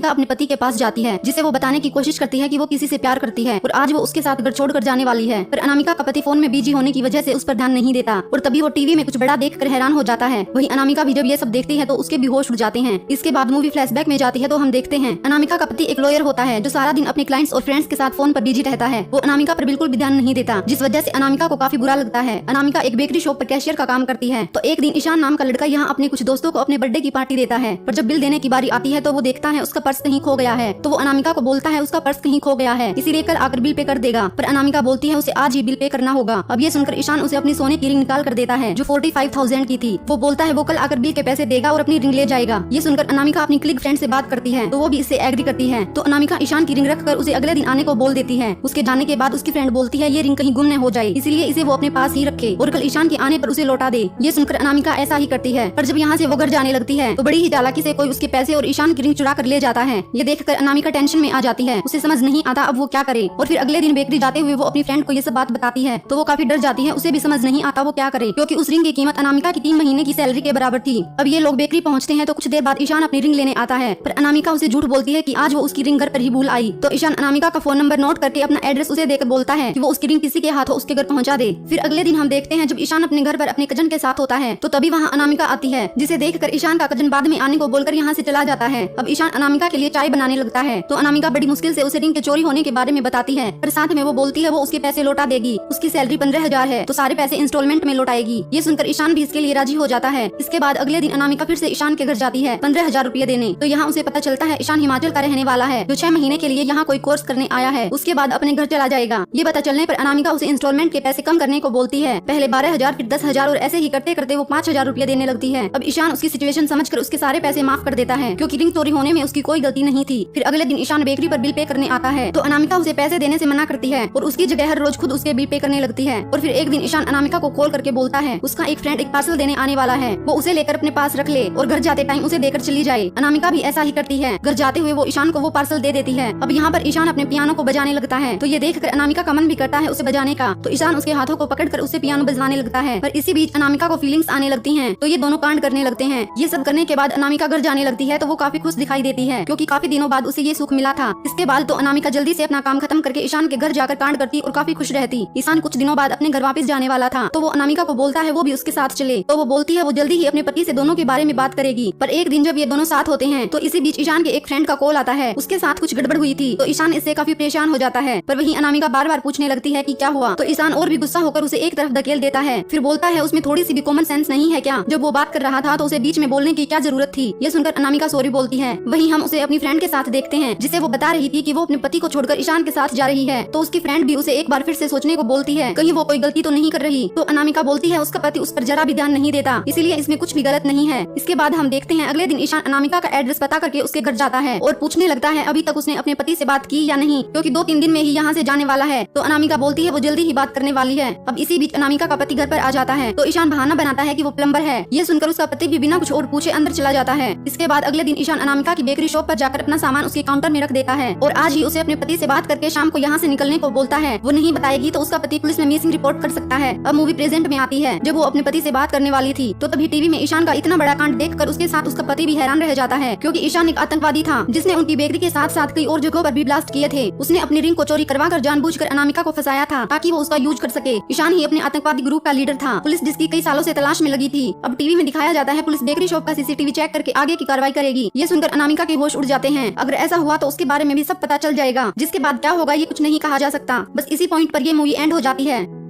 अपने पति के पास जाती है, जिसे वो बताने की कोशिश करती है कि वो किसी से प्यार करती है और आज वो उसके साथ घर छोड़कर जाने वाली है। पर अनामिका का पति फोन में बिजी होने की वजह से उस पर ध्यान नहीं देता और तभी वो टीवी में कुछ बड़ा देखकर हैरान हो जाता है। वहीं अनामिका भी जब ये सब देखती है तो उसके भी होश उड़ जाते हैं। इसके बाद मूवी फ्लैशबैक में जाती है तो हम देखते हैं अनामिका का पति एक लॉयर होता है जो सारा दिन अपने क्लाइंट्स और फ्रेंड्स के साथ फोन पर बिजी रहता है। वो अनामिका पर बिल्कुल भी ध्यान नहीं देता, जिस वजह से अनामिका को काफी बुरा लगता है। अनामिका एक बेकरी शॉप पर कैशियर का काम करती है। तो एक दिन ईशान नाम का लड़का यहाँ अपने कुछ दोस्तों को अपने बर्थडे की पार्टी देता है, पर जब बिल देने की बारी आती है तो वो देखता है उसका पर्स कहीं खो गया है। तो वो अनामिका को बोलता है उसका पर्स कहीं खो गया है, इसीलिए कल आकर बिल पे कर देगा। पर अनामिका बोलती है उसे आज ही बिल पे करना होगा। अब ये सुनकर ईशान उसे अपनी सोने की रिंग निकाल कर देता है जो 45,000 की थी। वो बोलता है वो कल आकर बिल के पैसे देगा और अपनी रिंग ले जाएगा। ये सुनकर अनामिका अपनी क्लिक फ्रेंड से बात करती है तो वो भी इससे एग्री करती है। तो अनामिका ईशान की रिंग रखकर उसे अगले दिन आने को बोल देती है। उसके जाने के बाद उसकी फ्रेंड बोलती है ये रिंग कहीं गुम न हो जाए, इसलिए इसे वो अपने पास ही रखे और कल ईशान के आने पर उसे लौटा दे। ये सुनकर अनामिका ऐसा ही करती है। पर जब यहाँ से वो घर जाने लगती है तो बड़ी ही चालाकी से कोई उसके पैसे और ईशान की रिंग चुरा कर ले जाता है। ये देखकर अनामिका टेंशन में आ जाती है, उसे समझ नहीं आता अब वो क्या करे। और फिर अगले दिन बेकरी जाते हुए वो अपनी फ्रेंड को ये सब बात बताती है तो वो काफी डर जाती है। उसे भी समझ नहीं आता वो क्या करे, क्योंकि उस रिंग की कीमत अनामिका की 3 महीने की सैलरी के बराबर थी। अब ये लोग बेकरी पहुँचते हैं तो कुछ देर बाद ईशान अपनी रिंग लेने आता है, पर अनामिका उसे झूठ बोलती है कि आज वो उसकी रिंग घर पर ही भूल आई। तो ईशान अनामिका का फोन नंबर नोट करके अपना एड्रेस उसे देकर बोलता है कि वो उसकी रिंग किसी के हाथों उसके घर पहुंचा दे। फिर अगले दिन हम देखते हैं जब ईशान अपने घर पर अपने कजन के साथ होता है तो तभी वहाँ अनामिका आती है, जिसे देखकर ईशान का कजन बाद में आने को बोलकर यहाँ से चला जाता है। अब ईशान अनामिका के लिए चाय बनाने लगता है तो अनामिका बड़ी मुश्किल से उसे रिंग के चोरी होने के बारे में बताती है, पर साथ में वो बोलती है वो उसके पैसे लौटा देगी। उसकी सैलरी 15,000 है तो सारे पैसे इंस्टॉलमेंट में लौटाएगी। ये सुनकर ईशान भी इसके लिए राजी हो जाता है। इसके बाद अगले दिन अनामिका फिर से ईशान के घर जाती है 15,000 रुपए देने। तो यहाँ उसे पता चलता है ईशान हिमाचल का रहने वाला है जो 6 महीने के लिए यहाँ कोई कोर्स करने आया है, उसके बाद अपने घर चला जाएगा। ये पता चलने पर अनामिका उसे इंस्टॉलमेंट के पैसे कम करने को बोलती है। पहले 12,000 फिर 10,000 और ऐसे ही करते करते वो 5,000 रुपए देने लगती है। अब ईशान उसकी सिचुएशन समझकर उसके सारे पैसे माफ कर देता है, क्योंकि रिंग चोरी होने में उसकी कोई गलती नहीं थी। फिर अगले दिन ईशान बेकरी पर बिल पे करने आता है तो अनामिका उसे पैसे देने से मना करती है और उसकी जगह हर रोज खुद उसके बिल पे करने लगती है। और फिर एक दिन ईशान अनामिका को कॉल करके बोलता है उसका एक फ्रेंड एक पार्सल देने आने वाला है, वो उसे लेकर अपने पास रख ले और घर जाते टाइम उसे देकर चली जाए। अनामिका भी ऐसा ही करती है। घर जाते हुए वो ईशान को वो पार्सल दे देती है। अब यहाँ पर ईशान अपने पियानो को बजाने लगता है तो ये देखकर अनामिका का मन भी करता है उसे बजाने का। तो ईशान उसके हाथों को पकड़कर उसे पियानो बजवाने लगता है, पर इसी बीच अनामिका को फीलिंग्स आने लगती हैं तो ये दोनों कांड करने लगते हैं। ये सब करने के बाद अनामिका घर जाने लगती है तो वो काफी खुश दिखाई देती है, क्योंकि काफी दिनों बाद उसे ये सुख मिला था। इसके बाद तो अनामिका जल्दी से अपना काम खत्म करके ईशान के घर जाकर कांड करती और काफी खुश रहती। ईशान कुछ दिनों बाद अपने घर वापस जाने वाला था तो वो अनामिका को बोलता है वो भी उसके साथ चले। तो वो बोलती है वो जल्दी ही अपने पति से दोनों के बारे में बात करेगी। पर एक दिन जब ये दोनों साथ होते हैं तो इसी बीच ईशान के एक फ्रेंड का कॉल आता है, उसके साथ कुछ गड़बड़ हुई थी। तो ईशान इससे काफी परेशान हो जाता है, पर वहीं अनामिका बार बार पूछने लगती है कि क्या हुआ। तो ईशान और भी गुस्सा होकर उसे एक तरफ धकेल देता है। फिर बोलता है उसमें थोड़ी सी भी कॉमन सेंस नहीं है क्या, जब वो बात कर रहा था तो उसे बीच में बोलने की क्या जरूरत थी। ये सुनकर अनामिका सॉरी बोलती है। वहीं हम उसे अपनी फ्रेंड के साथ देखते हैं जिसे वो बता रही थी कि वो अपने पति को छोड़कर ईशान के साथ जा रही है। तो उसकी फ्रेंड भी उसे एक बार फिर से सोचने को बोलती है कहीं वो कोई गलती तो नहीं कर रही। तो अनामिका बोलती है उसका पति उस पर जरा भी ध्यान नहीं देता, इसीलिए इसमें कुछ भी गलत नहीं है। इसके बाद हम देखते हैं अगले दिन ईशान अनामिका का एड्रेस पता करके उसके घर जाता है और पूछने लगता है अभी तक उसने अपने पति से बात की या नहीं, क्योंकि 2-3 दिन में ही यहाँ से जाने वाला है। तो अनामिका बोलती है वो जल्दी ही बात करने वाली है। अब इसी बीच अनामिका का पति घर पर आ जाता है तो ईशान बहाना बनाता है कि वो प्लम्बर है। ये सुनकर उसका पति भी बिना कुछ और पूछे अंदर चला जाता है। इसके बाद अगले दिन ईशान अनामिका की बेकरी शॉप पर जाकर अपना सामान उसके काउंटर में रख देता है और आज ही उसे अपने पति से बात करके शाम को यहाँ से निकलने को बोलता है। वो नहीं बताएगी तो उसका पति पुलिस में मिसिंग रिपोर्ट कर सकता है। अब मूवी प्रेजेंट में आती है जब वो अपने पति से बात करने वाली थी तो तभी टीवी में ईशान का इतना बड़ा कांड देखकर उसके साथ उसका पति भी हैरान रह जाता है, क्योंकि ईशान एक आतंकवादी था जिसने उनकी बेकरी के साथ साथ कई और जगहों पर भी ब्लास्ट किए थे। उसने अपनी रिंग को चोरी करवाकर जानबूझकर अनामिका को फंसाया था ताकि वो उसका यूज कर सके। ईशान ही अपने आतंकवादी ग्रुप का लीडर था, पुलिस जिसकी कई सालों से तलाश में लगी थी। अब टीवी में दिखाया जाता है पुलिस बेकरी शॉप का सीसीटीवी चेक करके आगे की कार्रवाई करेगी। ये सुनकर अनामिका के होश उड़ जाते हैं। अगर ऐसा हुआ तो उसके बारे में भी सब पता चल जाएगा, जिसके बाद क्या होगा ये कुछ नहीं कहा जा सकता। बस इसी पॉइंट पर ये मूवी एंड हो जाती है।